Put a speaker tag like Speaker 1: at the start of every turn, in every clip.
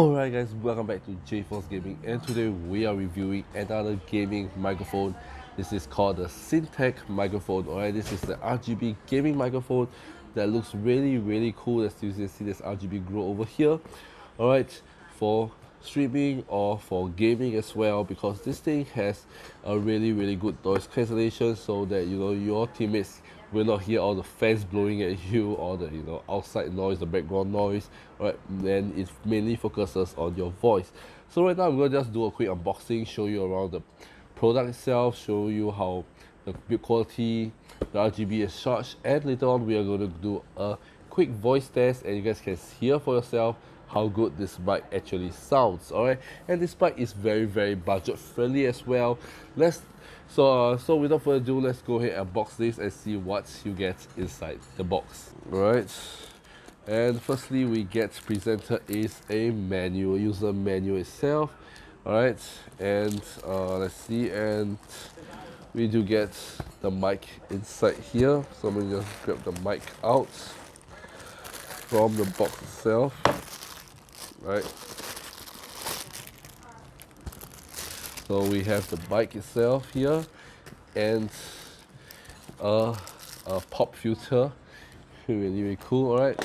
Speaker 1: Alright guys, welcome back to 𝖩 Gaming, and today we are reviewing another gaming microphone. This is called the Syntech microphone. Alright, this is the RGB gaming microphone that looks really cool. As you can see, this RGB glow over here. Alright, for streaming or for gaming as well, because this thing has a really good noise cancellation, so that your teammates will not hear all the fans blowing at you or the outside noise, the background noise. Right, then it mainly focuses on your voice. So right now I'm going to just do a quick unboxing, show you around the product itself, show you how the build quality, the RGB is charged, and later on we are going to do a quick voice test and you guys can hear for yourself how good this mic actually sounds. Alright, and this mic is very budget friendly as well. So without further ado, let's go ahead and box this and see what you get inside the box. Alright, and firstly we get presented is a user manual itself. Alright, and let's see, and we do get the mic inside here. So I'm going to just grab the mic out from the box itself. Right, so we have the mic itself here, and a pop filter, really cool. Alright,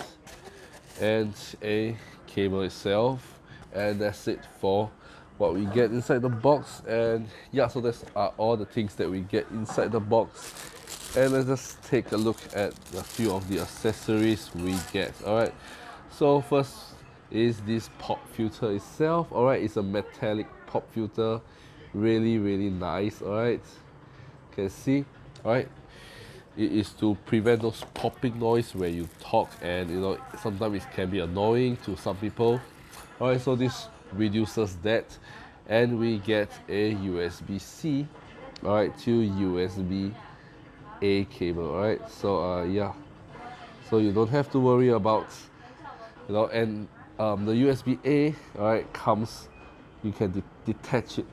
Speaker 1: and a cable itself, and that's it for what we get inside the box. And yeah, so that's all the things that we get inside the box. And let's just take a look at a few of the accessories we get. Alright, so first is this pop filter itself. Alright, it's a metallic pop filter, really nice. Alright, you can see. Alright, it is to prevent those popping noise where you talk, and sometimes it can be annoying to some people. Alright, so this reduces that, and we get a USB-C, alright, to USB-A cable. Alright, so yeah, so you don't have to worry about and the USB-A, alright, comes, you can detach it,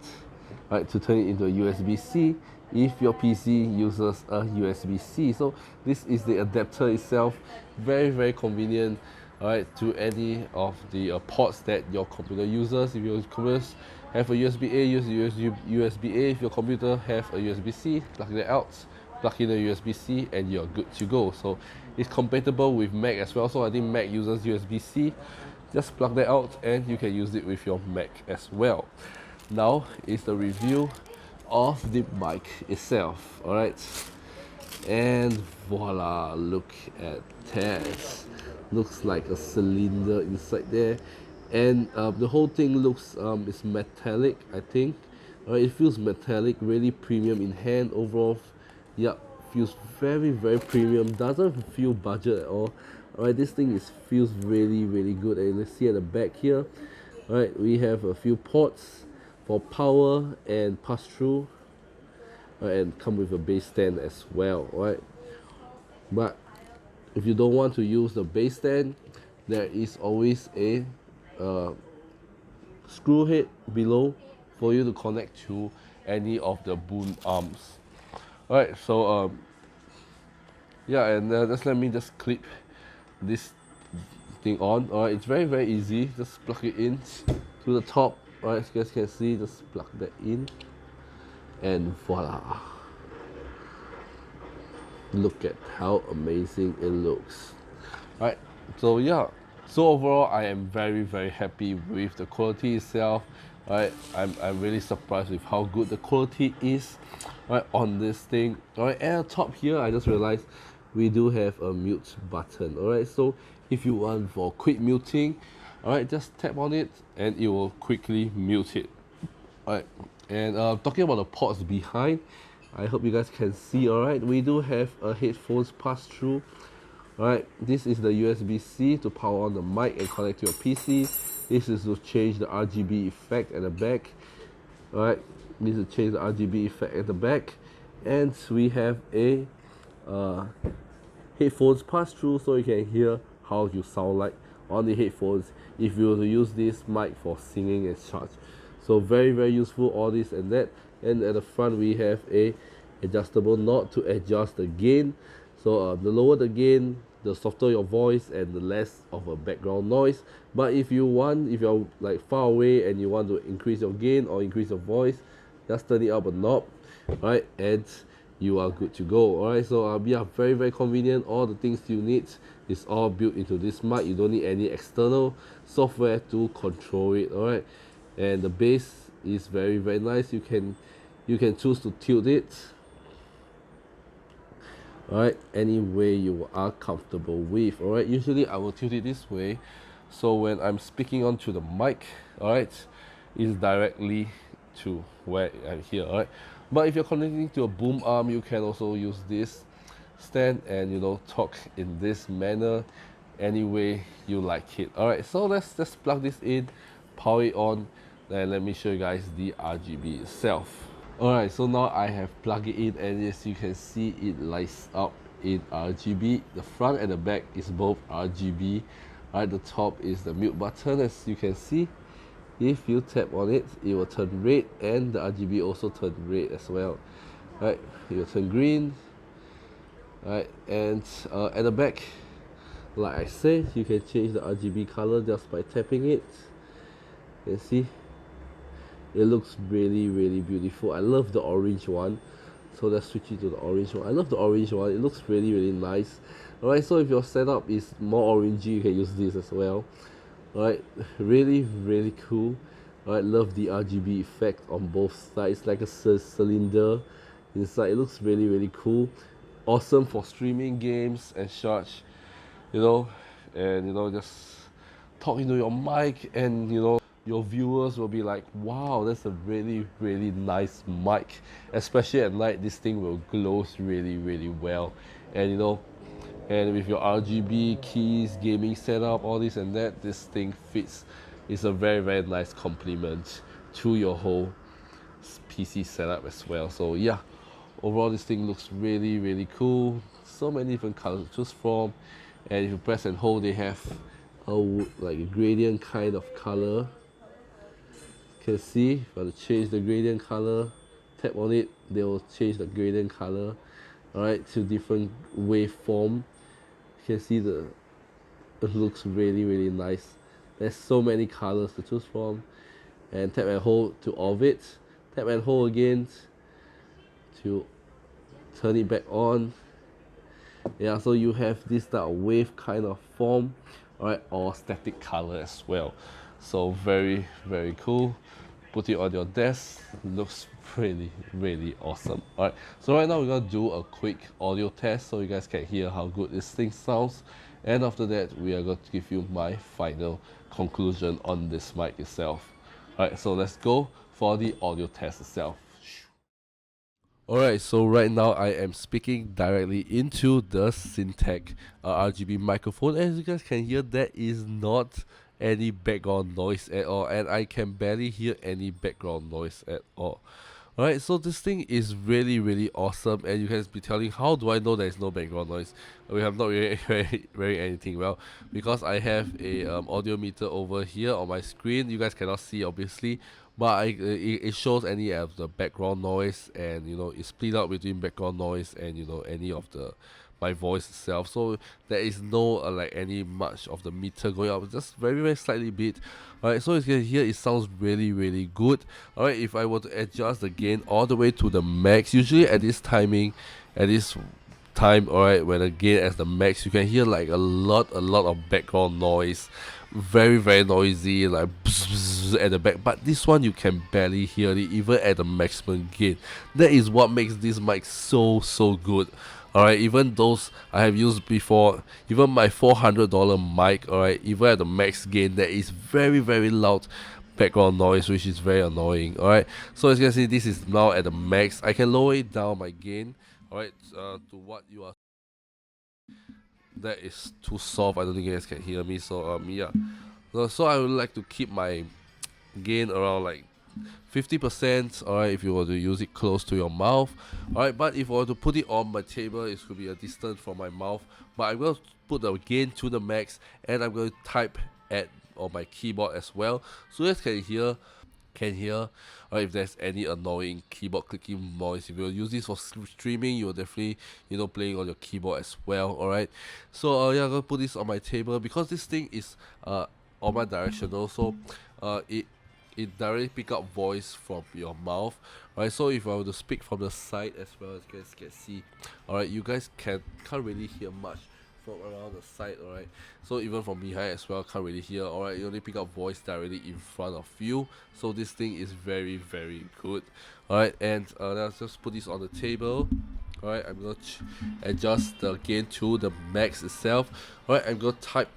Speaker 1: right, to turn it into a USB-C if your PC uses a USB-C. So this is the adapter itself, very convenient, alright, to any of the ports that your computer uses. If your computers have a USB-A, use USB-A. If your computer have a USB-C, plug that out, plug in a USB-C, and you're good to go. So it's compatible with Mac as well, so I think Mac uses USB-C. Just plug that out and you can use it with your Mac as well. Now is the review of the mic itself. Alright, and voila, look at that. Looks like a cylinder inside there, and the whole thing looks is metallic, I think. Alright, it feels metallic, really premium in hand overall. Yeah, feels very premium, doesn't feel budget at all. Alright, this thing feels really good. And let's see at the back here. Alright, we have a few ports for power and pass through, and come with a bass stand as well. Alright, but if you don't want to use the bass stand, there is always a screw head below for you to connect to any of the boom arms. Alright, so yeah, and just let me just clip this thing on. Alright, it's very easy. Just plug it in to the top. Alright, as you guys can see, just plug that in, and voila, look at how amazing it looks. Alright, so yeah, so overall I am very happy with the quality itself. Alright, I'm really surprised with how good the quality is, right, on this thing. Alright, at the top here I just realized we do have a mute button. Alright, so if you want for quick muting, alright, just tap on it and it will quickly mute it. Alright, and talking about the ports behind, I hope you guys can see. Alright, we do have a headphones pass through. Alright, this is the USB-C to power on the mic and connect to your PC. This is to change the RGB effect at the back. Alright, this is to change the RGB effect at the back. And we have a headphones pass through, so you can hear how you sound like on the headphones if you were to use this mic for singing and such. So very useful, all this and that. And at the front we have a adjustable knob to adjust the gain. So the lower the gain, the softer your voice and the less of a background noise. But if you're like far away and you want to increase your gain or increase your voice, just turn it up a knob, right, and you are good to go. Alright, so yeah, very very convenient. All the things you need is all built into this mic. You don't need any external software to control it. Alright, and the bass is very very nice. You can choose to tilt it, alright, any way you are comfortable with. Alright, usually I will tilt it this way, so when I'm speaking onto the mic, alright, it's directly to where I'm here. Alright, but if you're connecting to a boom arm, you can also use this stand and, you know, talk in this manner any way you like it. Alright, so let's just plug this in, power it on, and let me show you guys the RGB itself. Alright, so now I have plugged it in, and as you can see, it lights up in RGB. The front and the back is both RGB. Alright, the top is the mute button. As you can see, if you tap on it, it will turn red, and the RGB also turn red as well. Right, it will turn green. Right, and at the back, like I said, you can change the RGB color just by tapping it. You can see it looks really really beautiful. I love the orange one, so let's switch it to the orange one. I love the orange one, it looks really really nice. Alright, so if your setup is more orangey, you can use this as well. Alright, really really cool. Alright, love the RGB effect on both sides, like a cylinder inside. It looks really really cool. Awesome for streaming games and such, you know, and you know, just talking to your mic, and you know, your viewers will be like, wow, that's a really really nice mic. Especially at night, this thing will glow really really well. And you know, and with your RGB keys, gaming setup, all this and that, this thing fits. It's a very very nice complement to your whole PC setup as well. So yeah, overall this thing looks really really cool. So many different colors to choose from, and if you press and hold, they have a like a gradient kind of color. You can see if I want to change the gradient color, tap on it, they will change the gradient color, alright, to different waveform. You can see it looks really really nice. There's so many colors to choose from. And tap and hold to off it, tap and hold again to turn it back on. Yeah, so you have this type of wave kind of form, alright, or static color as well. So very very cool. Put it on your desk, looks really really awesome. Alright, so right now we're gonna do a quick audio test so you guys can hear how good this thing sounds, and after that we are going to give you my final conclusion on this mic itself. Alright, so let's go for the audio test itself. Alright, so right now I am speaking directly into the Syntech RGB microphone. As you guys can hear, there is not any background noise at all, and I can barely hear any background noise at all. Alright, so this thing is really really awesome, and you guys be telling, how do I know there is no background noise? We have not really wearing anything. Well, because I have a audio meter over here on my screen. You guys cannot see obviously, but it shows any of the background noise, and you know, it's split out between background noise and, you know, any of the my voice itself. So there is no like any much of the meter going up, just very very slightly bit. Alright, so as you can hear, it sounds really really good. Alright, if I were to adjust the gain all the way to the max, usually at this timing, at this time, alright, when the gain at the max, you can hear like a lot of background noise, very very noisy, like bzz at the back. But this one you can barely hear it even at the maximum gain. That is what makes this mic so good. Alright, even those I have used before, even my $400 mic, alright, even at the max gain, there is very very loud background noise, which is very annoying. Alright, so as you can see, this is now at the max. I can lower it down my gain, alright, to what you are. That is too soft, I don't think you guys can hear me. So yeah, so I would like to keep my gain around like 50%, alright, if you were to use it close to your mouth. Alright, but if I were to put it on my table, it could be a distance from my mouth. But I'm going to put the gain to the max, and I'm going to type on my keyboard as well, so you guys can hear can hear, or if there's any annoying keyboard clicking noise. If you use this for streaming, you're definitely, you know, playing on your keyboard as well. Alright, so yeah, I'm gonna put this on my table because this thing is omnidirectional, so it directly pick up voice from your mouth. Right, so if I were to speak from the side as well, as you guys can see, alright, you guys can't really hear much from around the side. Alright, so even from behind as well, can't really hear. Alright, you only pick up voice directly in front of you, so this thing is very good. Alright, and let's just put this on the table. Alright, I'm gonna adjust the gain to the max itself. Alright, I'm gonna type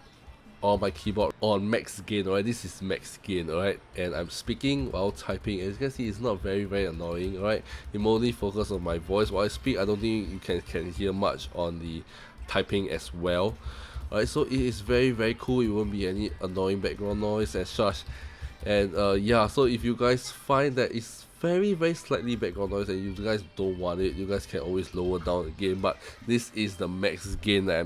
Speaker 1: on my keyboard on max gain. Alright, this is max gain. Alright, and I'm speaking while typing. As you can see, it's not very annoying. Alright, it only focus on my voice while I speak. I don't think you can hear much on the typing as well. Alright, so it is very cool. It won't be any annoying background noise and such. And yeah, so if you guys find that it's very slightly background noise and you guys don't want it, you guys can always lower down the gain. But this is the max gain that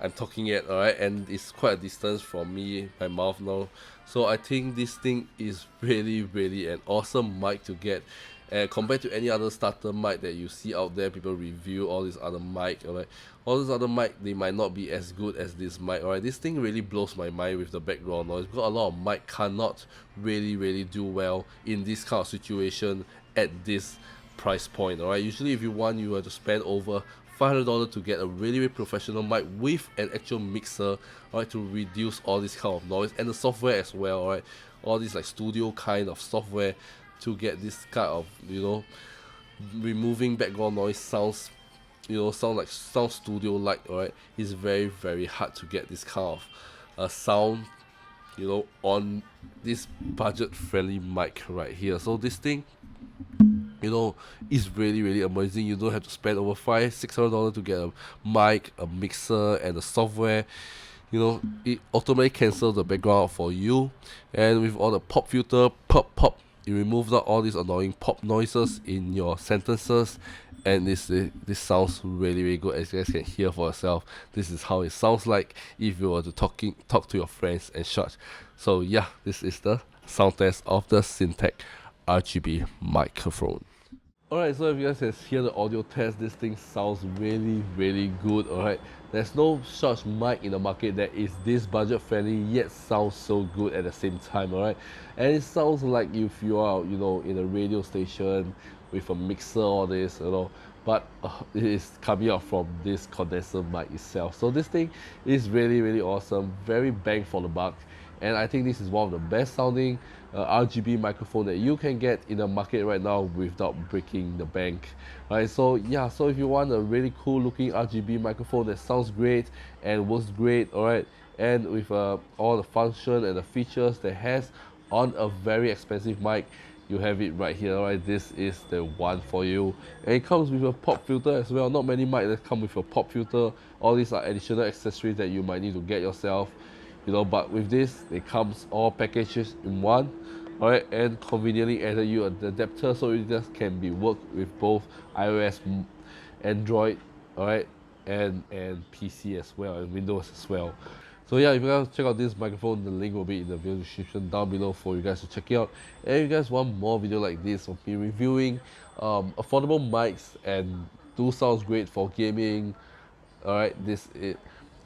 Speaker 1: I'm talking at. Alright, and it's quite a distance from me, my mouth now, so I think this thing is really an awesome mic to get. And compared to any other starter mic that you see out there, people review all these other mic. Alright, all these other mic, they might not be as good as this mic. Alright, this thing really blows my mind with the background noise, because a lot of mic cannot really do well in this kind of situation at this price point. Alright, usually if you have to spend over $500 to get a really professional mic with an actual mixer, alright, to reduce all this kind of noise, and the software as well. Alright, all these like studio kind of software to get this kind of, you know, removing background noise sounds, you know, sound studio like. Alright, it's very hard to get this kind of sound, you know, on this budget friendly mic right here. So this thing, you know, is really amazing. You don't have to spend over $500-600 to get a mic, a mixer, and the software. You know, it automatically cancels the background for you, and with all the pop filter, pop, it removes out all these annoying pop noises in your sentences. And this sounds really good. As you guys can hear for yourself, this is how it sounds like if you were to talk to your friends and such. So yeah, this is the sound test of the Syntech RGB microphone. Alright, so if you guys can hear the audio test, this thing sounds really good. Alright, there's no such mic in the market that is this budget friendly yet sounds so good at the same time. Alright, and it sounds like if you are, you know, in a radio station with a mixer or this, you know, but it is coming out from this condenser mic itself. So this thing is really awesome, very bang for the buck. And I think this is one of the best sounding RGB microphone that you can get in the market right now without breaking the bank. Right, so yeah, so if you want a really cool looking RGB microphone that sounds great and works great, alright, and with all the function and the features that has on a very expensive mic, you have it right here. Alright, this is the one for you. And it comes with a pop filter as well. Not many mics that come with a pop filter. All these are additional accessories that you might need to get yourself, you know, but with this, it comes all packages in one. Alright, and conveniently added you an adapter, so it just can be worked with both iOS, Android, alright, and PC as well, and Windows as well. So yeah, if you guys check out this microphone, the link will be in the video description down below for you guys to check it out. And if you guys want more video like this of me reviewing affordable mics and do sounds great for gaming, alright, you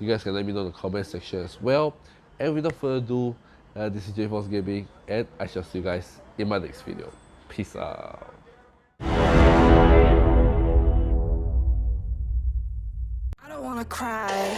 Speaker 1: guys can let me know in the comment section as well. And without further ado, this is 𝖩force Gaming, and I shall see you guys in my next video. Peace out.
Speaker 2: I don't wanna cry.